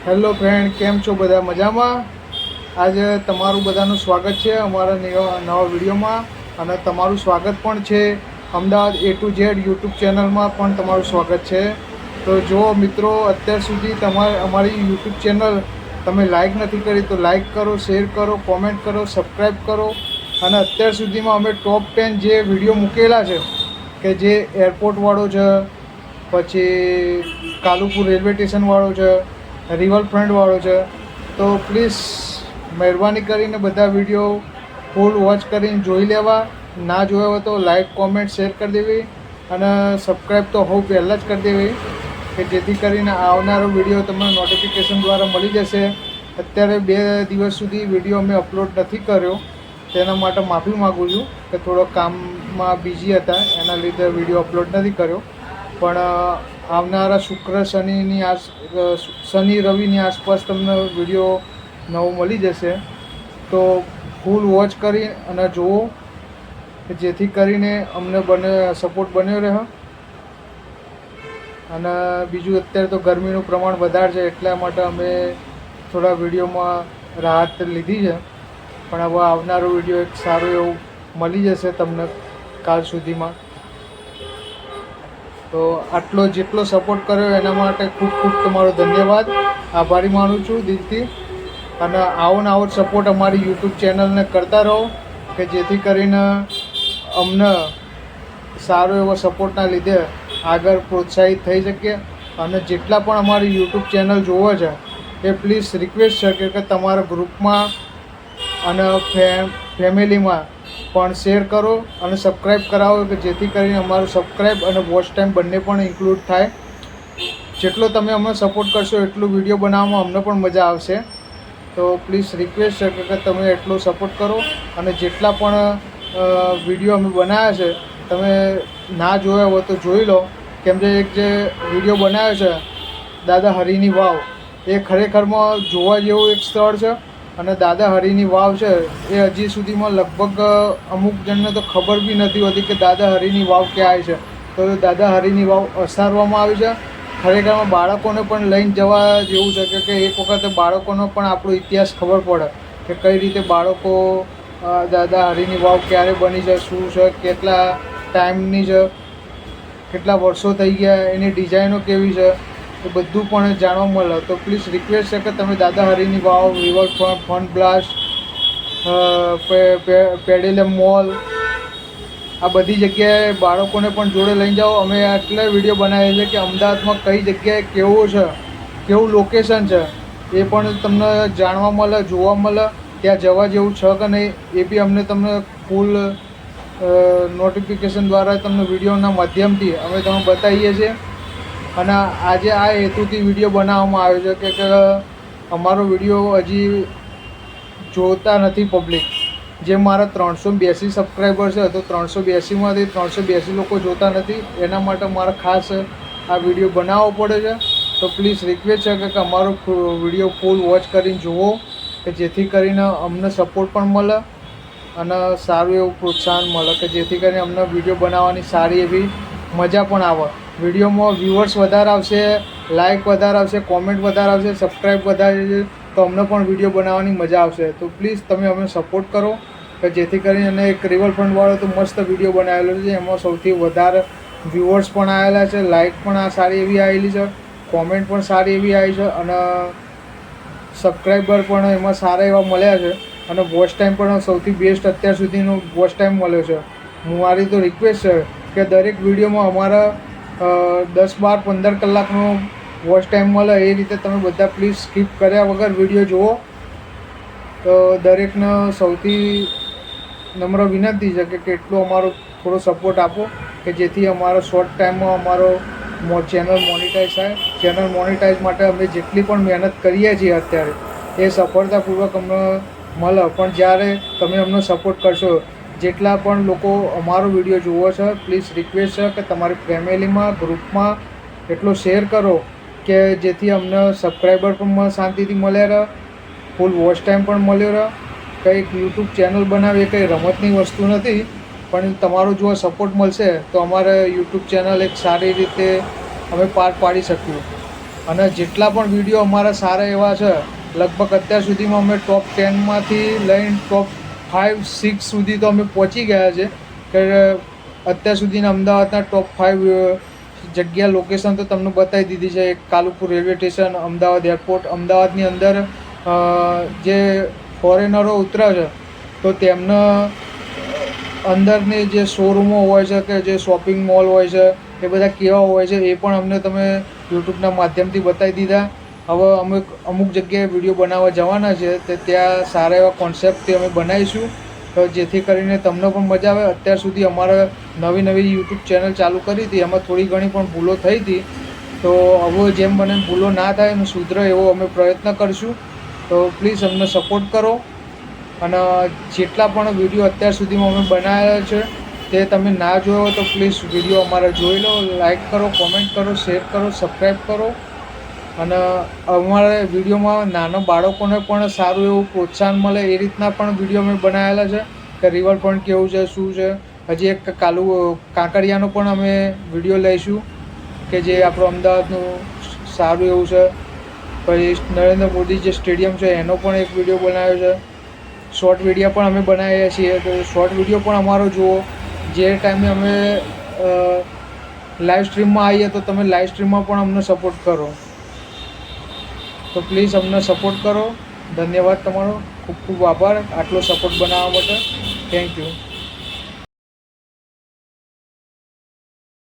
Hello friend, કેમ છો બધા? મજામાં? આજે તમારું બધાનું સ્વાગત છે અમારા નવા વિડીયોમાં, અને તમારું સ્વાગત પણ છે Ahmedabad A to Z YouTube ચેનલમાં પણ તમારું સ્વાગત છે. તો જો મિત્રો, અત્યાર સુધી અમારી યુટ્યુબ ચેનલ તમે લાઈક નથી કરી તો લાઈક કરો, શેર કરો, કોમેન્ટ કરો, સબસ્ક્રાઈબ કરો. અને અત્યાર સુધીમાં અમે ટોપ 10 જે વિડીયો મૂકેલા છે કે જે એરપોર્ટવાળો છે, પછી કાલુપુર રેલવે સ્ટેશનવાળો છે, રિવરફ્રન્ટવાળો છે, તો પ્લીઝ મહેરબાની કરીને બધા વિડીયો ફૂલ વોચ કરીને જોઈ લેવા. ના જોયા હોય તો લાઈક, કોમેન્ટ, શેર કરી દેવી, અને સબસ્ક્રાઈબ તો હોવ પહેલાં જ કરી દેવી, કે જેથી કરીને આવનારો વિડીયો તમને નોટિફિકેશન દ્વારા મળી જશે. અત્યારે 2 દિવસ સુધી વિડીયો અમે અપલોડ નથી કર્યો, તેના માટે માફી માગું છું કે થોડો કામમાં બિઝી હતા, એના લીધે વિડીયો અપલોડ નથી કર્યો. પણ આવનારા શુક્ર શનિ રવિની આસપાસ તમને વિડીયો નવો મળી જશે. તો ફૂલ વોચ કરી અને જુઓ, જેથી કરીને અમને સપોર્ટ બન્યો રહે. અને બીજું, અત્યારે તો ગરમીનું પ્રમાણ વધારે છે, એટલા માટે અમે થોડા વિડીયોમાં રાહત લીધી છે. પણ હવે આવનારો વિડીયો એક સારો એવું મળી જશે તમને કાલ સુધીમાં. તો આટલો જેટલો સપોર્ટ કર્યો એના માટે ખૂબ ખૂબ તમારો ધન્યવાદ, આભારી માનું છું દિલથી. અને આવો સપોર્ટ અમારી યુટ્યુબ ચેનલને કરતા રહો, કે જેથી કરીને અમને સારો એવો સપોર્ટના લીધે આગળ પ્રોત્સાહિત થઈ શકીએ. અને જેટલા પણ અમારી યુટ્યુબ ચેનલ જોવો છે એ પ્લીઝ રિક્વેસ્ટ છે કે તમારા ગ્રુપમાં અને ફેમિલીમાં પણ શેર કરો અને સબસ્ક્રાઈબ કરાવો, કે જેથી કરીને અમારું સબસ્ક્રાઈબ અને વોચ ટાઈમ બંને પણ ઇન્ક્લુડ થાય. જેટલો તમે અમને સપોર્ટ કરશો એટલું વિડીયો બનાવવામાં અમને પણ મજા આવશે. તો પ્લીઝ રિક્વેસ્ટ છે કે તમે એટલો સપોર્ટ કરો. અને જેટલા પણ વિડીયો અમે બનાવ્યા છે તમે ના જોયા હોય તો જોઈ લો. કેમ કે એક જે વિડીયો બનાવ્યો છે દાદા હરિની વાવ, એ ખરેખરમાં જોવા જેવું એક સ્થળ છે. અને દાદા હરિની વાવ છે એ હજી સુધીમાં લગભગ અમુક જણને તો ખબર બી નથી હોતી કે દાદા હરિની વાવ ક્યાં છે. તો દાદા હરિની વાવ અસારવામાં આવી છે. ખરેખરમાં બાળકોને પણ લઈને જવા જેવું છે, કે એક વખત બાળકોનો પણ આપણો ઇતિહાસ ખબર પડે કે કઈ રીતે બાળકો દાદા હરિની વાવ ક્યારે બની છે, શું છે, કેટલા ટાઈમની છે, કેટલા વર્ષો થઈ ગયા, એની ડિઝાઇનો કેવી છે, એ બધું પણ જાણવા મળે. તો પ્લીઝ રિક્વેસ્ટ છે કે તમે દાદા હરિની વાવ, રિવરફ્રન્ટ, ફન બ્લાસ્ટ, પેડેલમ મોલ, આ બધી જગ્યાએ બાળકોને પણ જોડે લઈને જાઓ. અમે આટલા વિડીયો બનાવીએ છીએ કે અમદાવાદમાં કઈ જગ્યાએ કેવું છે, કેવું લોકેશન છે, એ પણ તમને જાણવા મળે, જોવા મળે. ત્યાં જવા જેવું છે કે નહીં એ બી અમને તમને ફૂલ નોટિફિકેશન દ્વારા તમને વિડીયોના માધ્યમથી અમે તમને બતાવીએ છીએ. અને આજે આ હેતુથી વિડીયો બનાવવામાં આવ્યો છે કે અમારો વિડીયો હજી જોતા નથી પબ્લિક. જે મારા 382 સબસ્ક્રાઈબર છે, તો 382માંથી 382 લોકો જોતા નથી. એના માટે મારે ખાસ આ વિડીયો બનાવવો પડે છે. તો પ્લીઝ રિક્વેસ્ટ છે કે અમારો વિડીયો ફૂલ વોચ કરીને જુઓ, કે જેથી કરીને અમને સપોર્ટ પણ મળે અને સારું એવું પ્રોત્સાહન મળે, કે જેથી કરીને અમને વિડીયો બનાવવાની સારી એવી મજા પણ આવે. વિડીયોમાં વ્યુઅર્સ વધારે આવશે, લાઇક વધારે આવશે, કોમેન્ટ વધારે આવશે, સબસ્ક્રાઈબ વધારે, તો અમને પણ વિડીયો બનાવવાની મજા આવશે. તો પ્લીઝ તમે અમને સપોર્ટ કરો, કે જેથી કરીને એક રિવરફ્રન્ટવાળો તો મસ્ત વિડીયો બનાવેલો છે, એમાં સૌથી વધારે વ્યુઅર્સ પણ આવેલા છે, લાઇક પણ આ સારી એવી આવેલી છે, કોમેન્ટ પણ સારી એવી આવી છે, અને સબસ્ક્રાઈબર પણ એમાં સારા એવા મળ્યા છે. અને વોચ ટાઈમ પણ સૌથી બેસ્ટ અત્યાર સુધીનો વોચ ટાઈમ મળ્યો છે. મારી તો રિક્વેસ્ટ છે કે દરેક વિડીયોમાં અમારા 10, 12, 15 કલાકનો વોચ ટાઈમ મળે, એ રીતે તમે બધા પ્લીઝ સ્કીપ કર્યા વગર વિડીયો જુઓ. તો દરેકને સૌથી નમ્ર વિનંતી છે કે કેટલો અમારો થોડો સપોર્ટ આપો, કે જેથી અમારો શોર્ટ ટાઈમમાં અમારો ચેનલ મોનિટાઈઝ થાય. ચેનલ મોનિટાઈઝ માટે અમે જેટલી પણ મહેનત કરીએ છીએ અત્યારે એ સફળતાપૂર્વક અમને મળે. પણ જ્યારે તમે અમને સપોર્ટ કરશો, જેટલા પણ લોકો અમારો વિડીયો જુઓ છે, પ્લીઝ રિક્વેસ્ટ છે કે તમારી ફેમિલીમાં, ગ્રુપમાં એટલો શેર કરો કે જેથી અમને સબસ્ક્રાઈબર પણ શાંતિથી મળ્યા રહે, ફૂલ વોચ ટાઈમ પણ મળ્યો રહે. કંઈક યુટ્યુબ ચેનલ બનાવી એ કંઈ રમતની વસ્તુ નથી, પણ તમારો જો સપોર્ટ મળશે તો અમારે યુટ્યુબ ચેનલ એક સારી રીતે અમે પાર પાડી શકીએ. અને જેટલા પણ વિડીયો અમારા સારા એવા છે, લગભગ અત્યાર સુધીમાં અમે ટોપ 10માંથી લઈને ટોપ 5-6 સુધી તો અમે પહોંચી ગયા છે. કે અત્યાર સુધીના અમદાવાદના ટોપ 5 જગ્યા લોકેશન તો તમને બતાવી દીધી છે. એક Kalupur railway station, Ahmedabad airport, અમદાવાદની અંદર જે ફોરેનરો ઉતરે છે તો તેમના અંદરની જે શોરૂમો હોય છે કે જે શોપિંગ મોલ હોય છે એ બધા કેવા હોય છે એ પણ અમને તમે યુટ્યુબના માધ્યમથી બતાવી દીધા. હવે અમે અમુક જગ્યાએ વિડીયો બનાવવા જવાના છે તે ત્યાં સારા એવા કોન્સેપ્ટથી અમે બનાવીશું તો જેથી કરીને તમને પણ મજા આવે. અત્યાર સુધી અમારે નવી યુટ્યુબ ચેનલ ચાલુ કરી હતી, એમાં થોડી ઘણી પણ ભૂલો થઈ હતી. તો હવે જેમ બને ભૂલો ના થાય અને સુધરે એવો અમે પ્રયત્ન કરીશું. તો પ્લીઝ અમને સપોર્ટ કરો અને જેટલા પણ વિડીયો અત્યાર સુધીમાં અમે બનાવ્યા છે તે તમે ના જોયો હોય તો પ્લીઝ વિડીયો અમારા જોઈ લો, લાઈક કરો, કોમેન્ટ કરો, શેર કરો, સબસ્ક્રાઈબ કરો. અને અમારે વિડીયોમાં નાના બાળકોને પણ સારું એવું પ્રોત્સાહન મળે એ રીતના પણ વિડીયો અમે બનાવેલા છે કે રિવરફ્રન્ટ કેવું છે, શું છે. હજી એક કાંકરિયાનો પણ અમે વિડીયો લઈશું કે જે આપણું અમદાવાદનું સારું એવું છે. પછી નરેન્દ્ર મોદી જે સ્ટેડિયમ છે એનો પણ એક વિડીયો બનાવ્યો છે. શોર્ટ વિડીયો પણ અમે બનાવીએ છીએ તો શોર્ટ વિડીયો પણ અમારો જુઓ. જે ટાઈમે અમે લાઈવ સ્ટ્રીમમાં આવીએ તો તમે લાઈવ સ્ટ્રીમમાં પણ અમને સપોર્ટ કરો. તો પ્લીઝ અમને સપોર્ટ કરો. ધન્યવાદ તમારો, ખૂબ ખૂબ આભાર આટલો સપોર્ટ બનાવવા માટે. Thank you.